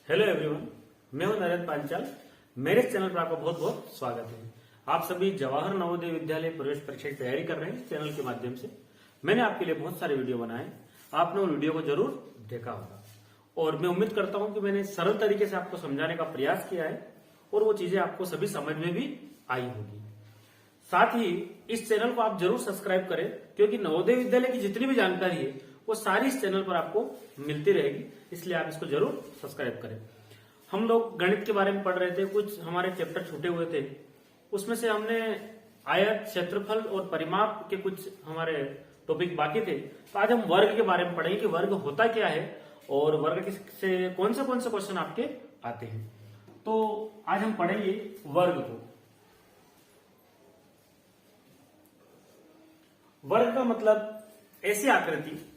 Hello everyone, मैं हूं नरेंद्र पांचाल। मेरे चैनल पर आपका बहुत बहुत स्वागत है। आप सभी जवाहर नवोदय विद्यालय प्रवेश परीक्षा की तैयारी कर रहे हैं। इस चैनल के माध्यम से मैंने आपके लिए बहुत सारे वीडियो बनाए, आपने उन वीडियो को जरूर देखा होगा और मैं उम्मीद करता हूं कि मैंने सरल तरीके से आपको समझाने का प्रयास किया है और वो चीजें आपको सभी समझ में भी आई होगी। साथ ही इस चैनल को आप जरूर सब्सक्राइब करें, क्योंकि नवोदय विद्यालय की जितनी भी जानकारी है वो सारी इस चैनल पर आपको मिलती रहेगी, इसलिए आप इसको जरूर सब्सक्राइब करें। हम लोग गणित के बारे में पढ़ रहे थे, कुछ हमारे चैप्टर छूटे हुए थे, उसमें से हमने आयत, क्षेत्रफल और परिमाप के कुछ हमारे टॉपिक बाकी थे। तो आज हम वर्ग के बारे में पढ़ेंगे कि वर्ग होता क्या है और वर्ग से कौन से क्वेश्चन आपके आते हैं। तो आज हम पढ़ेंगे वर्ग को। वर्ग का मतलब ऐसी आकृति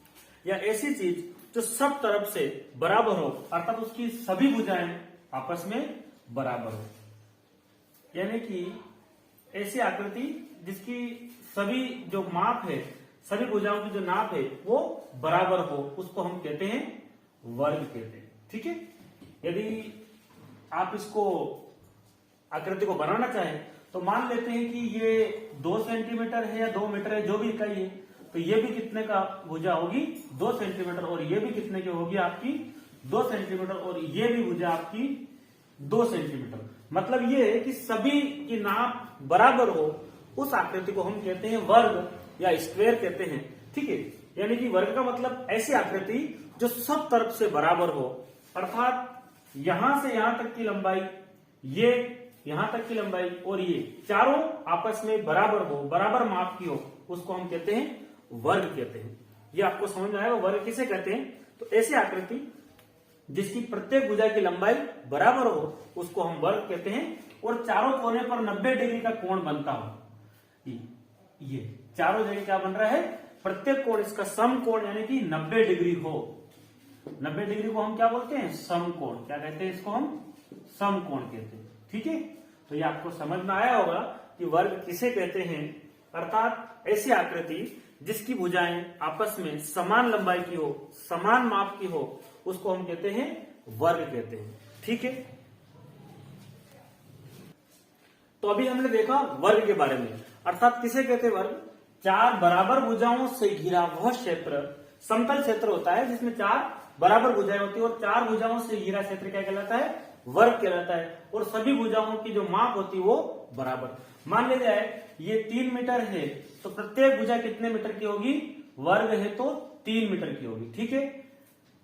या ऐसी चीज जो सब तरफ से बराबर हो, अर्थात उसकी सभी भुजाएं आपस में बराबर हो, यानी कि ऐसी आकृति जिसकी सभी जो माप है, सभी भुजाओं की जो नाप है वो बराबर हो, उसको हम कहते हैं वर्ग कहते हैं। ठीक है, यदि आप इसको आकृति को बनाना चाहें तो मान लेते हैं कि ये 2 सेंटीमीटर है या 2 मीटर है, जो भी इकाई है, तो ये भी कितने का भुजा होगी 2 सेंटीमीटर और ये भी कितने की होगी आपकी 2 सेंटीमीटर और ये भी भुजा आपकी 2 सेंटीमीटर। मतलब ये है कि सभी की नाप बराबर हो, उस आकृति को हम कहते हैं वर्ग या स्क्वायर कहते हैं। ठीक है, यानी कि वर्ग का मतलब ऐसी आकृति जो सब तरफ से बराबर हो, अर्थात यहां से यहां तक की लंबाई, ये यहां तक की लंबाई और ये चारों आपस में बराबर हो, बराबर माप की हो, उसको हम कहते हैं वर्ग कहते हैं। ये आपको समझ में आएगा वर्ग किसे कहते हैं। तो ऐसी आकृति जिसकी प्रत्येक भुजा की लंबाई बराबर हो उसको हम वर्ग कहते हैं, और चारों कोने पर 90 डिग्री का कोण बनता हो। ये चारों जगह क्या बन रहा है, प्रत्येक कोण इसका समकोण यानी कि 90 डिग्री हो। 90 डिग्री को हम क्या बोलते हैं, समकोण। क्या कहते हैं इसको, हम समकोण कहते हैं। ठीक है, तो ये आपको समझ में आया होगा कि वर्ग किसे कहते हैं, अर्थात ऐसी आकृति जिसकी भुजाएं आपस में समान लंबाई की हो, समान माप की हो, उसको हम कहते हैं वर्ग कहते हैं। ठीक है, तो अभी हमने देखा वर्ग के बारे में, अर्थात किसे कहते हैं वर्ग। 4 बराबर भुजाओं से घिरा वह क्षेत्र, समतल क्षेत्र होता है जिसमें 4 बराबर भुजाएं होती है और 4 भुजाओं से घिरा क्षेत्र क्या कहलाता है, वर्ग कहलाता है। और सभी भुजाओं की जो माप होती है वो बराबर। मान लिया जाए ये 3 मीटर है, तो प्रत्येक भुजा कितने मीटर की होगी, वर्ग है तो 3 मीटर की होगी। ठीक है,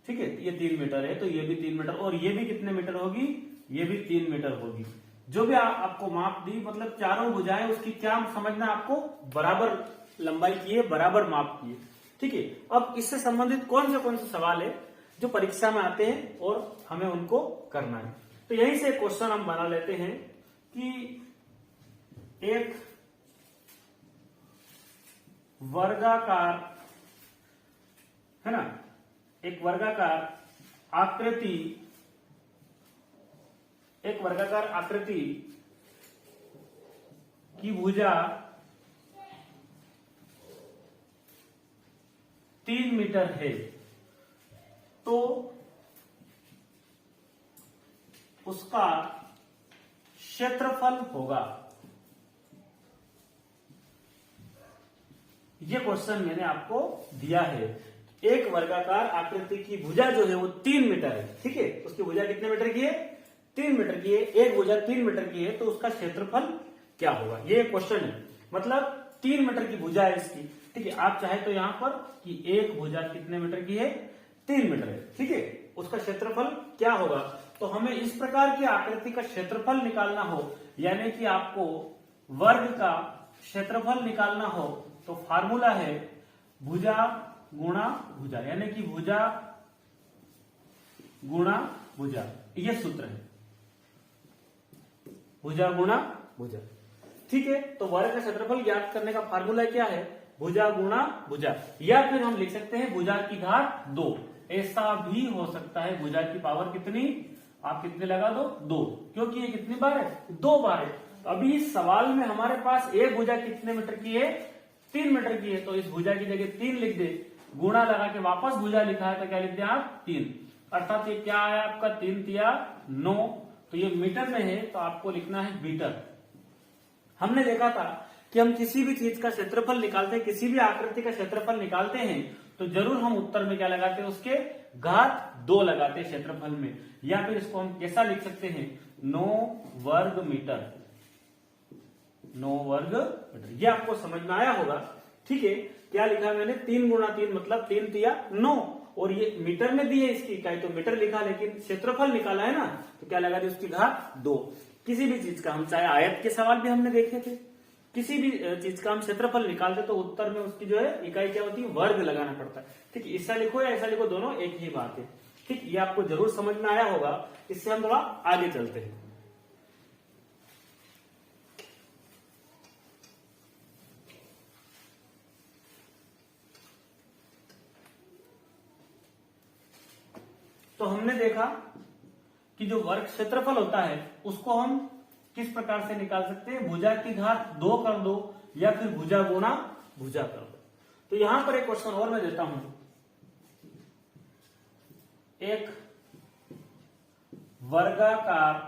ठीक है, ये 3 मीटर है तो ये भी 3 मीटर, और ये भी कितने मीटर होगी, ये भी 3 मीटर होगी। जो भी आपको माप दी, मतलब चारों भुजाएं उसकी क्या समझना आपको, बराबर लंबाई की है, बराबर माप की है। ठीक है, अब इससे संबंधित कौन से सवाल है जो परीक्षा में आते हैं और हमें उनको करना है। तो यहीं से क्वेश्चन हम बना लेते हैं कि एक वर्गाकार है ना, एक वर्गाकार आकृति की भुजा 3 मीटर है, तो उसका क्षेत्रफल होगा। ये क्वेश्चन मैंने आपको दिया है। एक वर्गाकार आकृति की भुजा जो है वो 3 मीटर है। ठीक है, उसकी भुजा कितने मीटर की है, 3 मीटर की है। एक भुजा 3 मीटर की है तो उसका क्षेत्रफल क्या होगा, ये क्वेश्चन है। मतलब 3 मीटर की भुजा है इसकी। ठीक है, आप चाहे तो यहां पर कि एक भुजा कितने मीटर की है, 3 मीटर है। ठीक है, उसका क्षेत्रफल क्या होगा। तो हमें इस प्रकार की आकृति का क्षेत्रफल निकालना हो, यानी कि आपको वर्ग का क्षेत्रफल निकालना हो, तो फार्मूला है भुजा गुणा भुजा, यानी कि भुजा गुणा भुजा, यह सूत्र है, भुजा गुणा भुजा। ठीक है, तो वर्ग का क्षेत्रफल ज्ञात करने का फार्मूला क्या है, भुजा गुणा भुजा, या फिर हम लिख सकते हैं भुजा की घात 2। ऐसा भी हो सकता है, भुजा की पावर कितनी, आप कितने लगा दो, 2, क्योंकि ये कितनी बार है, 2 बार है। तो अभी इस सवाल में हमारे पास एक भुजा कितने मीटर की है, 3 मीटर की है, तो इस भुजा की जगह 3 लिख दे, गुणा लगा के वापस भुजा लिखा है तो क्या लिख दे आप, 3। अर्थात ये क्या आया आपका 3 तिया 9, तो ये मीटर में है तो आपको लिखना है मीटर। हमने देखा था कि हम किसी भी चीज का क्षेत्रफल निकालते हैं, किसी भी आकृति का क्षेत्रफल निकालते हैं तो जरूर हम उत्तर में क्या लगाते हैं, उसके घात 2 लगाते हैं क्षेत्रफल में, या फिर इसको हम कैसा लिख सकते हैं 9 वर्ग मीटर। 9 वर्ग मीटर, ये आपको समझ में आया होगा। ठीक है, क्या लिखा मैंने 3 गुणा 3 मतलब 3 तिया 9, और ये मीटर में दी है इसकी इकाई तो मीटर लिखा, लेकिन क्षेत्रफल निकाला है ना तो क्या लगा दी उसकी घात 2। किसी भी चीज का हम, चाहे आयत के सवाल भी हमने देखे थे, किसी भी चीज का हम क्षेत्रफल निकालते तो उत्तर में उसकी जो है इकाई क्या होती है, वर्ग लगाना पड़ता है। ठीक है, ऐसा लिखो या ऐसा लिखो, दोनों एक ही बात है। ठीक, ये आपको जरूर समझ में आया होगा। इससे हम थोड़ा आगे चलते हैं। तो हमने देखा कि जो वर्ग क्षेत्रफल होता है उसको हम किस प्रकार से निकाल सकते हैं, भुजा की घात 2 कर दो या फिर भुजा गुणा भुजा कर दो। तो यहां पर एक क्वेश्चन और मैं देता हूं, एक वर्गाकार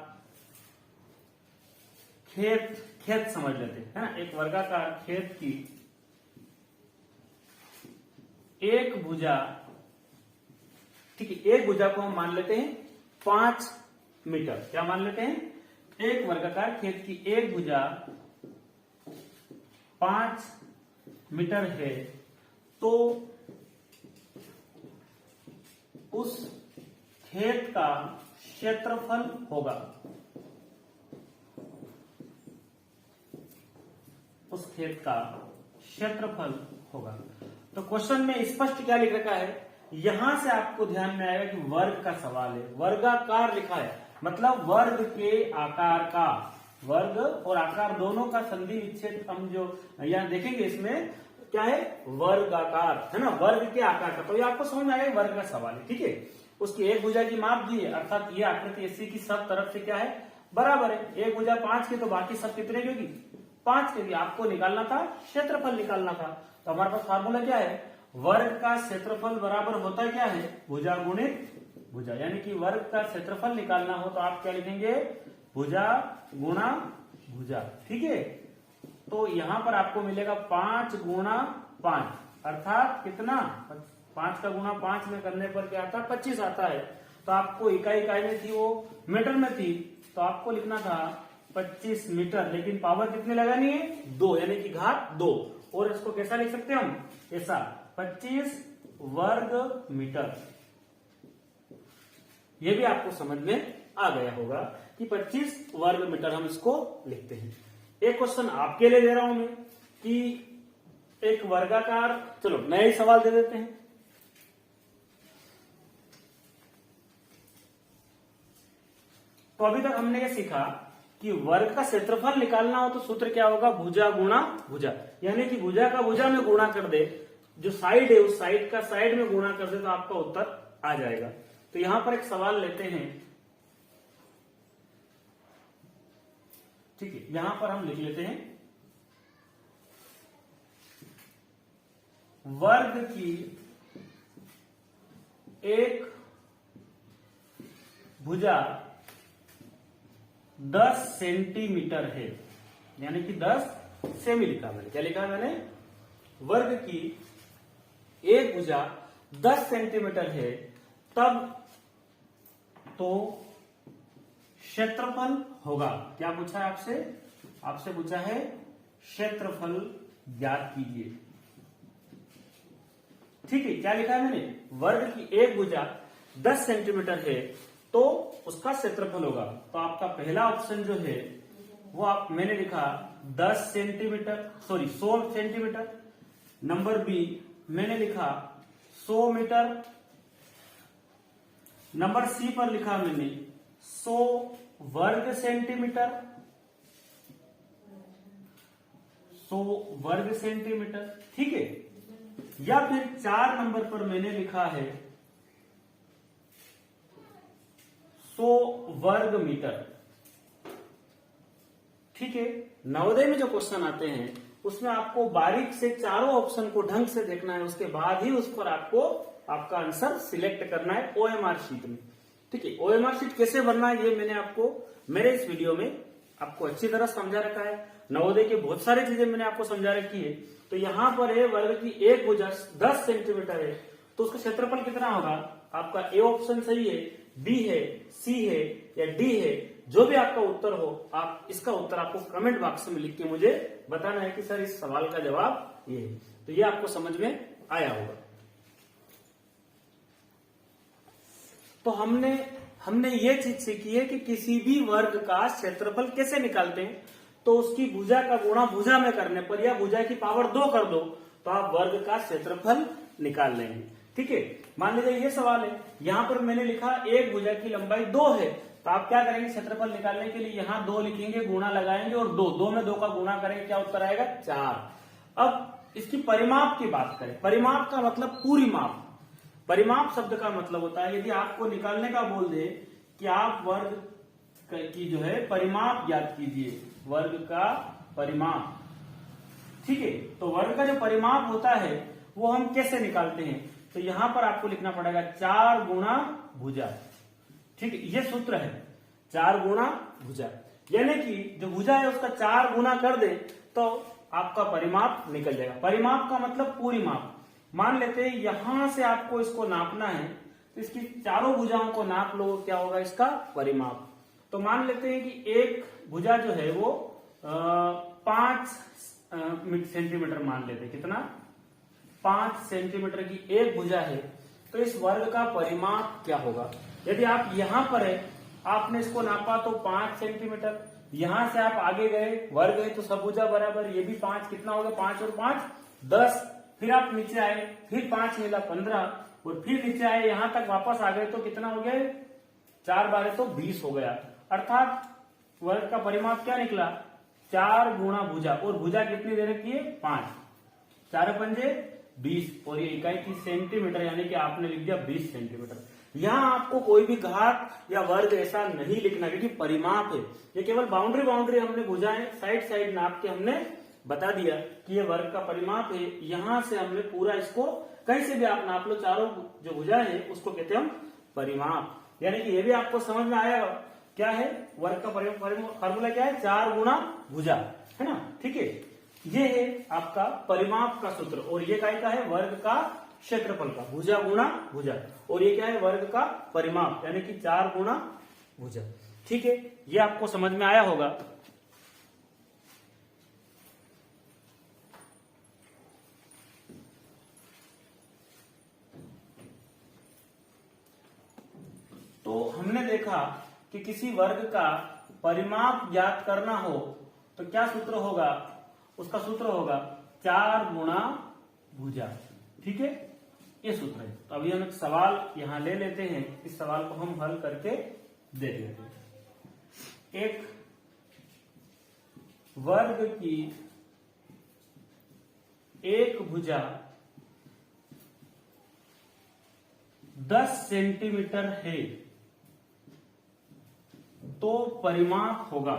खेत समझ लेते हैं, है ना। एक वर्गाकार खेत की एक भुजा, ठीक है, एक भुजा को हम मान लेते हैं 5 मीटर। क्या मान लेते हैं, एक वर्गाकार खेत की एक भुजा 5 मीटर है, तो उस खेत का क्षेत्रफल होगा, उस खेत का क्षेत्रफल होगा। तो क्वेश्चन में स्पष्ट क्या लिख रखा है, यहां से आपको ध्यान में आएगा कि वर्ग का सवाल है, वर्गाकार लिखा है, मतलब वर्ग के आकार का, वर्ग और आकार दोनों का संधि विच्छेद हम जो यहां देखेंगे इसमें क्या है, वर्गाकार, है ना, वर्ग के आकार का। तो ये आपको समझ में आएगा वर्ग का सवाल है। ठीक है, उसकी एक भुजा की माप दी है, अर्थात ये आकृति ऐसी की सब तरफ से क्या है, बराबर है। एक भुजा 5 की तो बाकी सब कितने की होगी, 5 के। आपको निकालना था क्षेत्रफल निकालना था, तो हमारे पास फार्मूला क्या है, वर्ग का क्षेत्रफल बराबर होता क्या है, भुजा गुणित भुजा। यानी कि वर्ग का क्षेत्रफल निकालना हो तो आप क्या लिखेंगे, भुजा गुणा भुजा। ठीक है, तो यहां पर आपको मिलेगा 5 गुणा 5, अर्थात कितना, 5 का गुणा 5 में करने पर क्या आता है, 25 आता है। तो आपको इकाई में थी वो मीटर में थी, तो आपको लिखना था 25 मीटर, लेकिन पावर कितनी लगानी है, 2, यानी कि घात 2। और इसको कैसा लिख सकते हैं हम, ऐसा 25 वर्ग मीटर। ये भी आपको समझ में आ गया होगा कि 25 वर्ग मीटर हम इसको लिखते हैं। एक क्वेश्चन आपके लिए दे रहा हूं मैं कि एक वर्गाकार, चलो नया ही सवाल दे देते हैं। तो अभी तक हमने ये सीखा कि वर्ग का क्षेत्रफल निकालना हो तो सूत्र क्या होगा, भुजा गुणा भुजा। यानी कि भुजा का भुजा में गुणा कर दे, जो साइड है उस साइड का साइड में गुणा कर दे तो आपका उत्तर आ जाएगा। तो यहां पर एक सवाल लेते हैं, ठीक है, यहां पर हम लिख लेते हैं, वर्ग की एक भुजा 10 सेंटीमीटर है, यानी कि 10 सेमी लिखा मैंने, क्या लिखा मैंने, वर्ग की एक भुजा 10 सेंटीमीटर है, तब तो क्षेत्रफल होगा। क्या पूछा है आपसे, आपसे पूछा है क्षेत्रफल ज्ञात कीजिए। ठीक है, क्या लिखा है मैंने, वर्ग की एक भुजा 10 सेंटीमीटर है तो उसका क्षेत्रफल होगा। तो आपका पहला ऑप्शन जो है वो आप, मैंने लिखा 10 centimetre, sorry 100 centimetre. Number B मैंने लिखा 100 मीटर। नंबर सी पर लिखा मैंने 100 वर्ग सेंटीमीटर, 100 वर्ग सेंटीमीटर। ठीक है, या फिर 4 नंबर पर मैंने लिखा है 100 वर्ग मीटर। ठीक है, नवोदय में जो क्वेश्चन आते हैं उसमें आपको बारीक से चारों ऑप्शन को ढंग से देखना है, उसके बाद ही उस पर आपको आपका आंसर सिलेक्ट करना है OMR शीट में। ठीक है, OMR शीट कैसे भरना है ये मैंने आपको मेरे इस वीडियो में आपको अच्छी तरह समझा रखा है। नवोदय की बहुत सारी चीजें मैंने आपको समझा रखी है। तो यहाँ पर है वर्ग की एक भुजा 10 सेंटीमीटर है, तो उसका क्षेत्रफल कितना होगा? आपका ए ऑप्शन सही है, बी है, सी है या डी है, जो भी आपका उत्तर हो, आप इसका उत्तर आपको कमेंट बॉक्स में लिख के मुझे बताना है कि सर इस सवाल का जवाब ये है। तो ये आपको समझ में आया होगा। तो हमने ये चीज सीखी है कि किसी भी वर्ग का क्षेत्रफल कैसे निकालते हैं। तो उसकी भुजा का गुणा भुजा में करने पर या भुजा की पावर 2 कर दो तो आप वर्ग का क्षेत्रफल निकाल लेंगे। ठीक है, मान लीजिए ये सवाल है, यहाँ पर मैंने लिखा एक भुजा की लंबाई 2 है, तो आप क्या करेंगे? क्षेत्रफल निकालने के लिए यहाँ 2 लिखेंगे, गुणा लगाएंगे और 2 में 2 का गुणा करेंगे, क्या उत्तर आएगा? 4। अब इसकी परिमाप की बात करें, परिमाप का मतलब पूरी माप। परिमाप शब्द का मतलब होता है यदि आपको निकालने का बोल दे कि आप वर्ग की जो है परिमाप ज्ञात कीजिए, वर्ग का परिमाप। ठीक है, तो वर्ग का जो परिमाप होता है वो हम कैसे निकालते हैं? तो यहां पर आपको लिखना पड़ेगा 4 गुणा भुजा। ठीक है, ये सूत्र है 4 गुणा भुजा, यानी कि जो भुजा है उसका 4 गुना कर दे तो आपका परिमाप निकल जाएगा। परिमाप का मतलब पूरी माप। मान लेते हैं यहां से आपको इसको नापना है, तो इसकी चारों भुजाओं को नाप लो, क्या होगा इसका परिमाप। तो मान लेते हैं कि एक भुजा जो है वो 5 सेंटीमीटर मान लेते हैं, कितना? 5 सेंटीमीटर की एक भुजा है, तो इस वर्ग का परिमाप क्या होगा? यदि आप यहां पर है, आपने इसको नापा तो 5 सेंटीमीटर, यहां से आप आगे गए, वर्ग है तो सब भुजा बराबर, ये भी 5, कितना हो गया? 5 और 5 10। फिर आप नीचे आए, फिर 5 मिला 15, और फिर नीचे आए, यहां तक वापस आ गए तो कितना हो गया? 4 बारे तो 20 हो गया। अर्थात वर्ग का परिमाप क्या निकला? 4 गुणा भुजा, और भुजा कितनी दे रखी है? 5। 4 पंजे 20, और ये इकाई की सेंटीमीटर, यानी कि आपने लिख दिया 20 सेंटीमीटर। यहाँ आपको कोई भी घात या वर्ग ऐसा नहीं लिखना, क्योंकि परिमाप है, ये केवल बाउंड्री हमने भुजाएं साइड नाप के हमने बता दिया कि ये वर्ग का परिमाप है। यहां से हमने पूरा इसको कहीं से भी आप नाप लो, चारों जो भुजाएं है उसको कहते हैं हम परिमाप। यानी कि ये भी आपको समझ में आया क्या है वर्ग का फॉर्मूला क्या है? 4 गुणा भुजा, है ना? ठीक है, ये है आपका परिमाप का सूत्र, और ये काय का है? वर्ग का क्षेत्रफल का, भुजा गुणा भुजा, और ये क्या है? वर्ग का परिमाप, यानी कि 4 गुणा भुजा। ठीक है, ये आपको समझ में आया होगा। तो हमने देखा कि किसी वर्ग का परिमाप ज्ञात करना हो तो क्या सूत्र होगा? उसका सूत्र होगा 4 गुणा भुजा। ठीक है, ये सूत्र है। तो अभी हम एक सवाल यहां ले लेते हैं, इस सवाल को हम हल करके देख लेते हैं। एक वर्ग की एक भुजा 10 सेंटीमीटर है तो परिमाप होगा।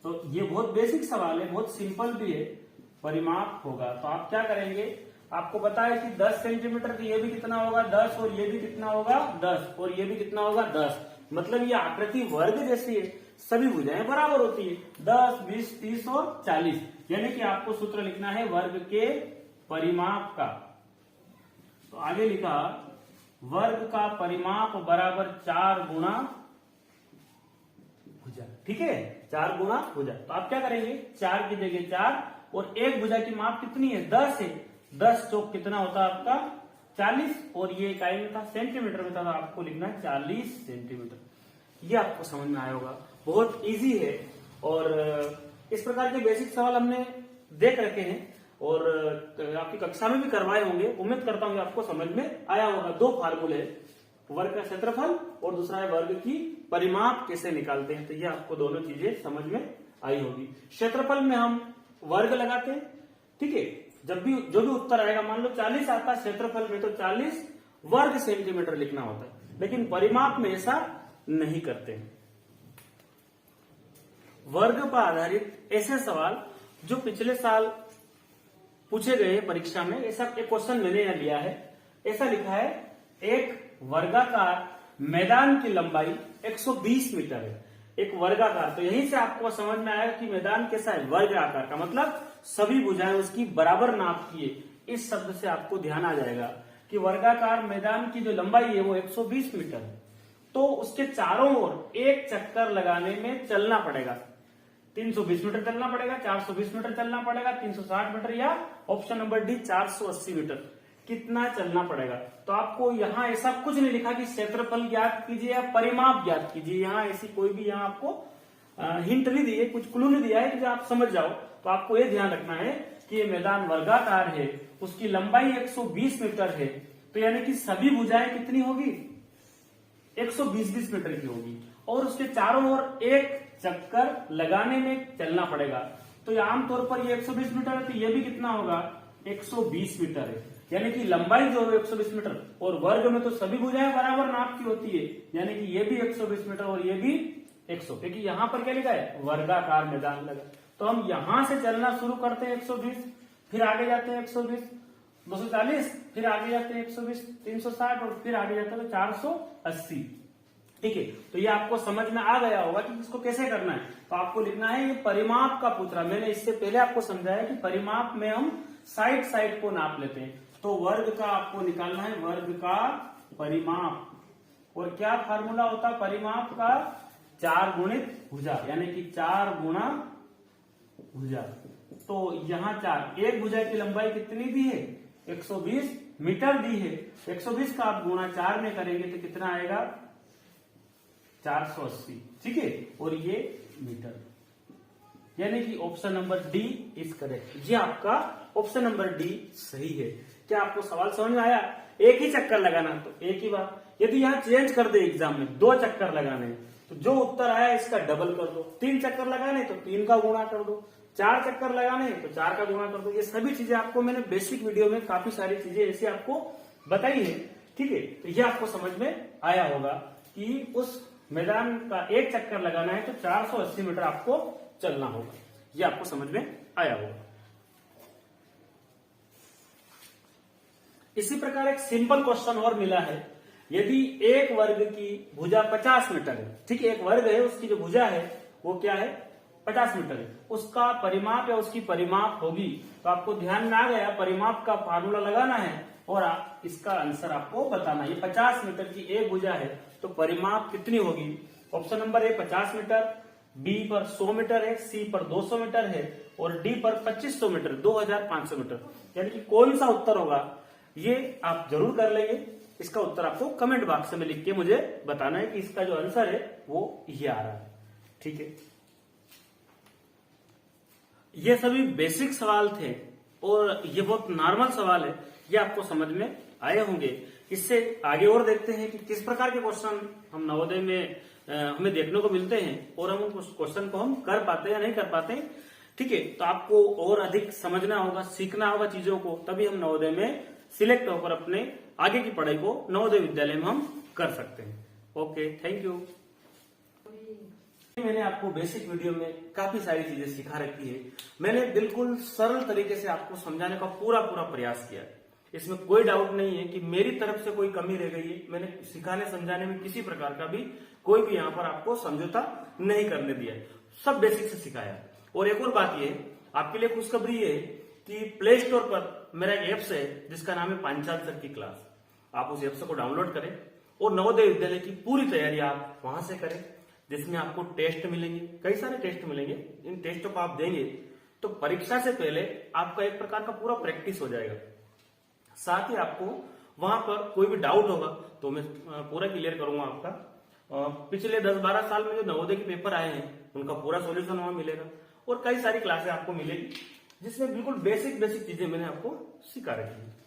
तो ये बहुत बेसिक सवाल है, बहुत सिंपल भी है। परिमाप होगा तो आप क्या करेंगे? आपको पता है कि 10 सेंटीमीटर, तो ये भी कितना होगा? 10, और ये भी कितना होगा? 10, और ये भी कितना होगा? 10। मतलब ये आकृति वर्ग जैसी है, सभी भुजाएं बराबर होती है, 10, 20, 30 और 40। यानी कि आपको सूत्र लिखना है वर्ग के परिमाप का। तो आगे लिखा वर्ग का परिमाप बराबर 4 गुणा भुजा। ठीक है, 4 गुणा भुजा। तो आप क्या करेंगे? 4 की जगह 4, और एक भुजा की माप कितनी है? 10 है। 10 चौक कितना होता है आपका? 40, और ये इकाई में था, सेंटीमीटर में था, तो आपको लिखना है 40 सेंटीमीटर। ये आपको समझ में आया होगा, बहुत इजी है। और इस प्रकार के बेसिक सवाल हमने देख रखे हैं और आपकी कक्षा में भी करवाए होंगे। उम्मीद करता हूँ आपको समझ में आया होगा। 2 फार्मूले, वर्ग का क्षेत्रफल और दूसरा है वर्ग की परिमाप कैसे निकालते हैं। तो ये आपको दोनों चीजें समझ में आई होगी। क्षेत्रफल में हम वर्ग लगाते हैं। ठीक है, जब भी जो भी उत्तर आएगा, मान लो 40 आता है क्षेत्रफल में, तो 40 वर्ग सेंटीमीटर लिखना होता है, लेकिन परिमाप में ऐसा नहीं करते हैं। वर्ग पर आधारित ऐसे सवाल जो पिछले साल पूछे गए परीक्षा में, ऐसा एक क्वेश्चन मैंने यहां लिया है। ऐसा लिखा है, एक वर्गाकार मैदान की लंबाई 120 मीटर है। एक वर्गाकार, तो यहीं से आपको समझ में आया कि मैदान कैसा है, वर्ग आकार का, मतलब सभी भुजाएं उसकी बराबर नाप की है। इस शब्द से आपको ध्यान आ जाएगा कि वर्गाकार मैदान की जो लंबाई है वो 120 मीटर है। तो उसके चारों ओर एक चक्कर लगाने में चलना पड़ेगा, 320 मीटर चलना पड़ेगा, 420 मीटर चलना पड़ेगा, 360 मीटर, या ऑप्शन नंबर डी 480 मीटर, कितना चलना पड़ेगा। तो आपको यहाँ ऐसा कुछ नहीं लिखा कि क्षेत्रफल ज्ञात कीजिए या परिमाप ज्ञात कीजिए, यहाँ ऐसी कोई भी यहाँ आपको हिंट नहीं दी है, कुछ क्लू नहीं दिया है कि आप समझ जाओ। तो आपको ये ध्यान रखना है कि ये मैदान वर्गाकार है, उसकी लंबाई 120 मीटर है, तो यानी कि सभी भुजाएं कितनी होगी, 120 मीटर की होगी, और उसके चारों ओर एक चक्कर लगाने में चलना पड़ेगा। तो ये आमतौर पर ये 120 मीटर है, तो ये भी कितना होगा, 120 मीटर है, यानी कि लंबाई जो है 120 मीटर, और वर्ग में तो सभी भुजाएं बराबर नाप की होती है, यानी कि ये भी 120 मीटर और ये भी 100, क्योंकि यहाँ पर क्या लिखा है, वर्गाकार मैदान लगा। तो हम यहां से चलना शुरू करते हैं 120, फिर आगे जाते हैं 120, 240, फिर आगे जाते हैं 120, 360, और फिर आगे जाते हैं 480। ठीक है, तो ये आपको समझ में आ गया होगा कि इसको कैसे करना है। तो आपको लिखना है, ये परिमाप का पूछ रहा, मैंने इससे पहले आपको समझाया कि परिमाप में हम साइड साइड को नाप लेते हैं। तो वर्ग का आपको निकालना है, वर्ग का परिमाप, और क्या फार्मूला होता है परिमाप का, 4 गुणित भुजा, यानी कि 4 गुणा भुजा। तो यहाँ 4, एक भुजा की लंबाई कितनी दी है, 120 मीटर दी है, 120 का आप गुणा 4 में करेंगे तो कितना आएगा, 480। ठीक है, और ये मीटर, यानी कि option number D is correct. ये आपका ऑप्शन नंबर डी सही है। क्या आपको सवाल समझ में आया? एक ही चक्कर लगाना, तो एक ही बात। यदि यहाँ चेंज कर दे एग्जाम में, 2 चक्कर लगाने, तो जो उत्तर आया इसका डबल कर दो, 3 चक्कर लगाने तो 3 का गुणा कर दो, 4 चक्कर लगाने तो 4 का गुणा कर दो। ये सभी चीजें आपको मैंने बेसिक वीडियो में काफी सारी चीजें ऐसी आपको बताई है। ठीक है, तो ये आपको समझ में आया होगा कि उस मैदान का एक चक्कर लगाना है तो 480 मीटर आपको चलना होगा। ये आपको समझ में आया होगा। इसी प्रकार एक सिंपल क्वेश्चन और मिला है, यदि एक वर्ग की भुजा 50 मीटर है, ठीक है, एक वर्ग है, उसकी जो भुजा है वो क्या है, 50 मीटर है, उसका परिमाप या उसकी परिमाप होगी। तो आपको ध्यान में आ गया, परिमाप का फार्मूला लगाना है और इसका आंसर आपको बताना है। ये 50 मीटर की एक भुजा है तो परिमाप कितनी होगी। Option number A 50 metre, B पर 100 मीटर है, सी पर 200 मीटर है, और डी पर 2500 मीटर, 2500 मीटर। यानी कि कौन सा उत्तर होगा ये आप जरूर कर लेंगे। इसका उत्तर आपको कमेंट बॉक्स में लिख के मुझे बताना है कि इसका जो आंसर है वो ये आ रहा है। ठीक है, ये सभी बेसिक सवाल थे और ये बहुत नॉर्मल सवाल है, ये आपको समझ में आए होंगे। इससे आगे और देखते हैं कि किस प्रकार के क्वेश्चन हम नवोदय में हमें देखने को मिलते हैं और हम उस क्वेश्चन को हम कर पाते हैं या नहीं कर पाते हैं। ठीक है, तो आपको और अधिक समझना होगा, सीखना होगा चीजों को, तभी हम नवोदय में सिलेक्ट होकर अपने आगे की पढ़ाई को नवोदय विद्यालय में हम कर सकते हैं। Okay, thank you. मैंने आपको बेसिक वीडियो में काफी सारी चीजें सिखा रखी है। मैंने बिल्कुल सरल तरीके से आपको समझाने का पूरा प्रयास किया है। इसमें कोई डाउट नहीं है कि मेरी तरफ से कोई कमी रह गई है। मैंने सिखाने समझाने में किसी प्रकार का भी कोई भी यहाँ पर आपको समझौता नहीं करने दिया है, सब बेसिक से सिखाया। और एक और बात ये आपके लिए खुशखबरी है कि प्ले स्टोर पर मेरा एक एप्स है जिसका नाम है पांचाल सर की क्लास। आप उस एप्स को डाउनलोड करें और नवोदय विद्यालय की पूरी तैयारी आप वहां से करें, जिसमें आपको टेस्ट मिलेंगे, कई सारे टेस्ट मिलेंगे। इन टेस्टों को आप देंगे तो परीक्षा से पहले आपका एक प्रकार का पूरा प्रैक्टिस हो जाएगा। साथ ही आपको वहां पर कोई भी डाउट होगा तो मैं पूरा क्लियर करूंगा आपका। पिछले 10-12 साल में जो नवोदय के पेपर आए हैं उनका पूरा सॉल्यूशन वहां मिलेगा, और कई सारी क्लासें आपको मिलेगी जिसमें बिल्कुल बेसिक चीजें मैंने आपको सिखा रखी है।